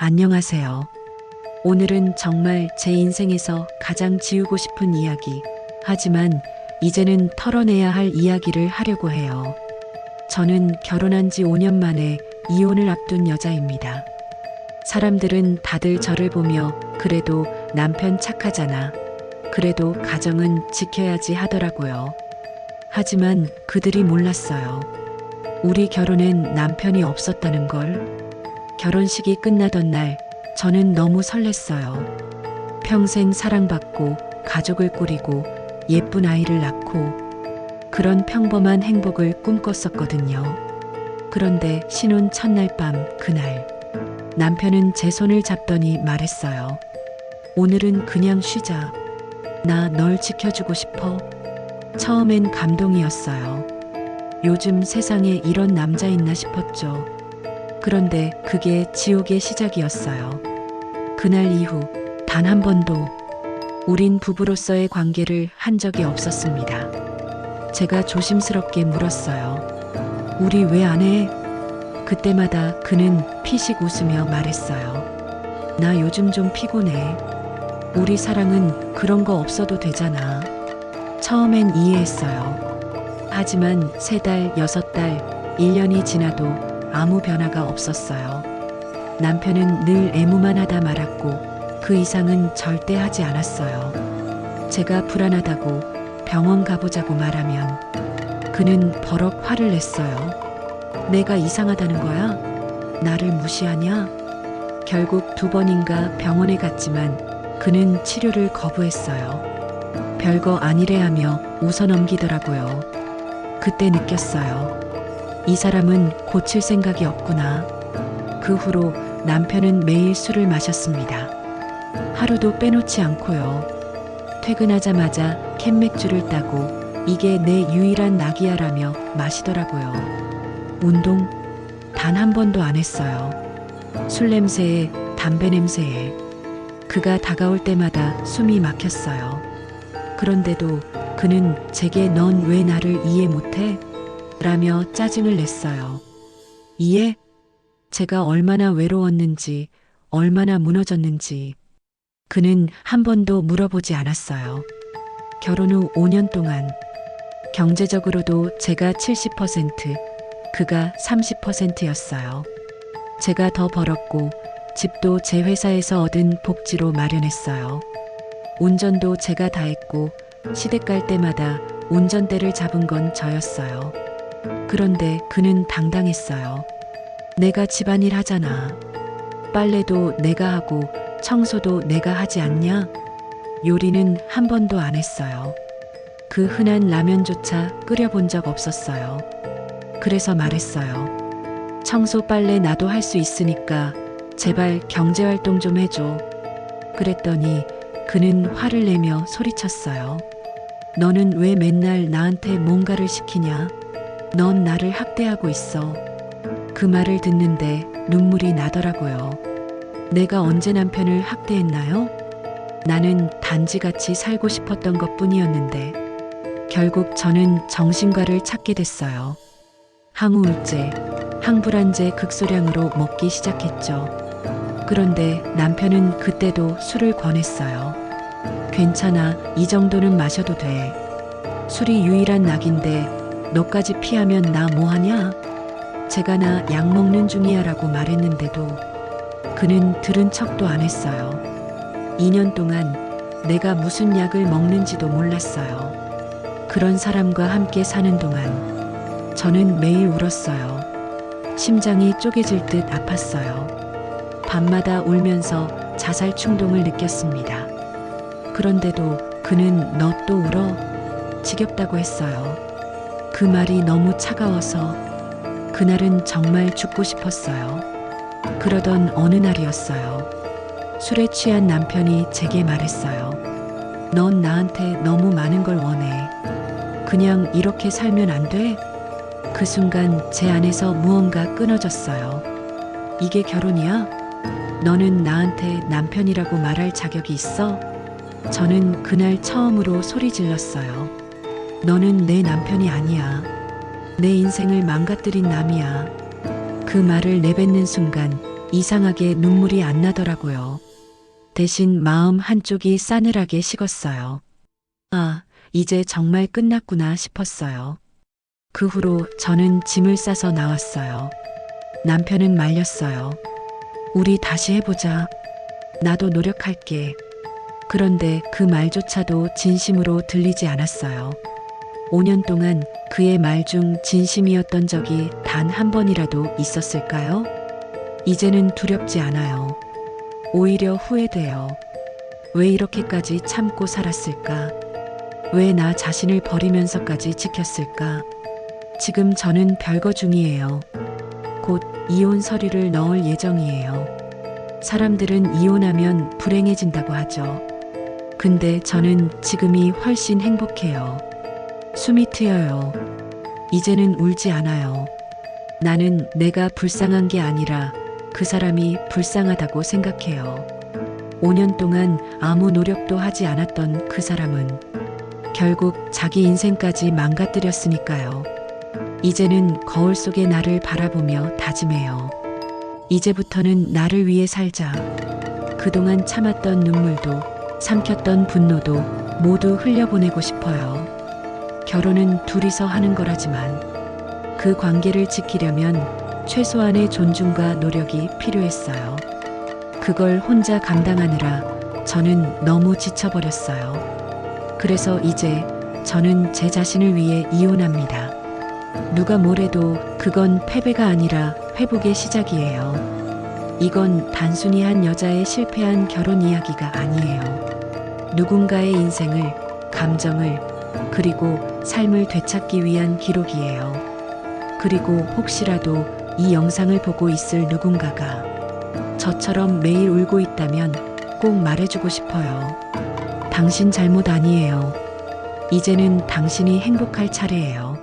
안녕하세요. 오늘은 정말 제 인생에서 가장 지우고 싶은 이야기. 하지만 이제는 털어내야 할 이야기를 하려고 해요. 저는 결혼한 지 5년 만에 이혼을 앞둔 여자입니다. 사람들은 다들 저를 보며 그래도 남편 착하잖아. 그래도 가정은 지켜야지 하더라고요. 하지만 그들이 몰랐어요. 우리 결혼엔 남편이 없었다는 걸. 결혼식이 끝나던 날 저는 너무 설렜어요. 평생 사랑받고 가족을 꾸리고 예쁜 아이를 낳고 그런 평범한 행복을 꿈꿨었거든요. 그런데 신혼 첫날 밤 그날 남편은 제 손을 잡더니 말했어요. 오늘은 그냥 쉬자. 나 널 지켜주고 싶어. 처음엔 감동이었어요. 요즘 세상에 이런 남자 있나 싶었죠. 그런데 그게 지옥의 시작이었어요. 그날 이후 단 한 번도 우린 부부로서의 관계를 한 적이 없었습니다. 제가 조심스럽게 물었어요. 우리 왜 안 해? 그때마다 그는 피식 웃으며 말했어요. 나 요즘 좀 피곤해. 우리 사랑은 그런 거 없어도 되잖아. 처음엔 이해했어요. 하지만 3달, 6달, 1년이 지나도 아무 변화가 없었어요. 남편은 늘 애무만 하다 말았고 그 이상은 절대 하지 않았어요. 제가 불안하다고 병원 가보자고 말하면 그는 버럭 화를 냈어요. 내가 이상하다는 거야? 나를 무시하냐? 결국 2번인가 병원에 갔지만 그는 치료를 거부했어요. 별거 아니래 하며 웃어넘기더라고요. 그때 느꼈어요. 이 사람은 고칠 생각이 없구나. 그 후로 남편은 매일 술을 마셨습니다. 하루도 빼놓지 않고요. 퇴근하자마자 캔맥주를 따고 이게 내 유일한 낙이야라며 마시더라고요. 운동 단 한 번도 안 했어요. 술 냄새에 담배 냄새에 그가 다가올 때마다 숨이 막혔어요. 그런데도 그는 제게 넌 왜 나를 이해 못해? 라며 짜증을 냈어요. 이해? 제가 얼마나 외로웠는지, 얼마나 무너졌는지 그는 한 번도 물어보지 않았어요. 결혼 후 5년 동안 경제적으로도 제가 70%, 그가 30%였어요. 제가 더 벌었고 집도 제 회사에서 얻은 복지로 마련했어요. 운전도 제가 다 했고 시댁 갈 때마다 운전대를 잡은 건 저였어요. 그런데 그는 당당했어요. 내가 집안일 하잖아. 빨래도 내가 하고 청소도 내가 하지 않냐? 요리는 한 번도 안 했어요. 그 흔한 라면조차 끓여본 적 없었어요. 그래서 말했어요. 청소 빨래 나도 할 수 있으니까 제발 경제활동 좀 해줘. 그랬더니 그는 화를 내며 소리쳤어요. 너는 왜 맨날 나한테 뭔가를 시키냐? 넌 나를 학대하고 있어. 그 말을 듣는데 눈물이 나더라고요. 내가 언제 남편을 학대했나요? 나는 단지 같이 살고 싶었던 것 뿐이었는데 결국 저는 정신과를 찾게 됐어요. 항우울제, 항불안제 극소량으로 먹기 시작했죠. 그런데 남편은 그때도 술을 권했어요. 괜찮아, 이 정도는 마셔도 돼. 술이 유일한 낙인데 너까지 피하면 나 뭐하냐? 제가 나 약 먹는 중이야 라고 말했는데도 그는 들은 척도 안 했어요. 2년 동안 내가 무슨 약을 먹는지도 몰랐어요. 그런 사람과 함께 사는 동안 저는 매일 울었어요. 심장이 쪼개질 듯 아팠어요. 밤마다 울면서 자살 충동을 느꼈습니다. 그런데도 그는 너 또 울어? 지겹다고 했어요. 그 말이 너무 차가워서 그날은 정말 죽고 싶었어요. 그러던 어느 날이었어요. 술에 취한 남편이 제게 말했어요. 넌 나한테 너무 많은 걸 원해. 그냥 이렇게 살면 안 돼? 그 순간 제 안에서 무언가 끊어졌어요. 이게 결혼이야? 너는 나한테 남편이라고 말할 자격이 있어? 저는 그날 처음으로 소리 질렀어요. 너는 내 남편이 아니야. 내 인생을 망가뜨린 남이야. 그 말을 내뱉는 순간 이상하게 눈물이 안 나더라고요. 대신 마음 한쪽이 싸늘하게 식었어요. 아, 이제 정말 끝났구나 싶었어요. 그 후로 저는 짐을 싸서 나왔어요. 남편은 말렸어요. 우리 다시 해보자. 나도 노력할게. 그런데 그 말조차도 진심으로 들리지 않았어요. 5년 동안 그의 말 중 진심이었던 적이 단 한 번이라도 있었을까요? 이제는 두렵지 않아요. 오히려 후회돼요. 왜 이렇게까지 참고 살았을까? 왜 나 자신을 버리면서까지 지켰을까? 지금 저는 별거 중이에요. 곧 이혼 서류를 넣을 예정이에요. 사람들은 이혼하면 불행해진다고 하죠. 근데 저는 지금이 훨씬 행복해요. 숨이 트여요. 이제는 울지 않아요. 나는 내가 불쌍한 게 아니라 그 사람이 불쌍하다고 생각해요. 5년 동안 아무 노력도 하지 않았던 그 사람은 결국 자기 인생까지 망가뜨렸으니까요. 이제는 거울 속의 나를 바라보며 다짐해요. 이제부터는 나를 위해 살자. 그동안 참았던 눈물도 삼켰던 분노도 모두 흘려보내고 싶어요. 결혼은 둘이서 하는 거라지만 그 관계를 지키려면 최소한의 존중과 노력이 필요했어요. 그걸 혼자 감당하느라 저는 너무 지쳐버렸어요. 그래서 이제 저는 제 자신을 위해 이혼합니다. 누가 뭐래도 그건 패배가 아니라 회복의 시작이에요. 이건 단순히 한 여자의 실패한 결혼 이야기가 아니에요. 누군가의 인생을, 감정을, 그리고 삶을 되찾기 위한 기록이에요. 그리고 혹시라도 이 영상을 보고 있을 누군가가 저처럼 매일 울고 있다면 꼭 말해주고 싶어요. 당신 잘못 아니에요. 이제는 당신이 행복할 차례예요.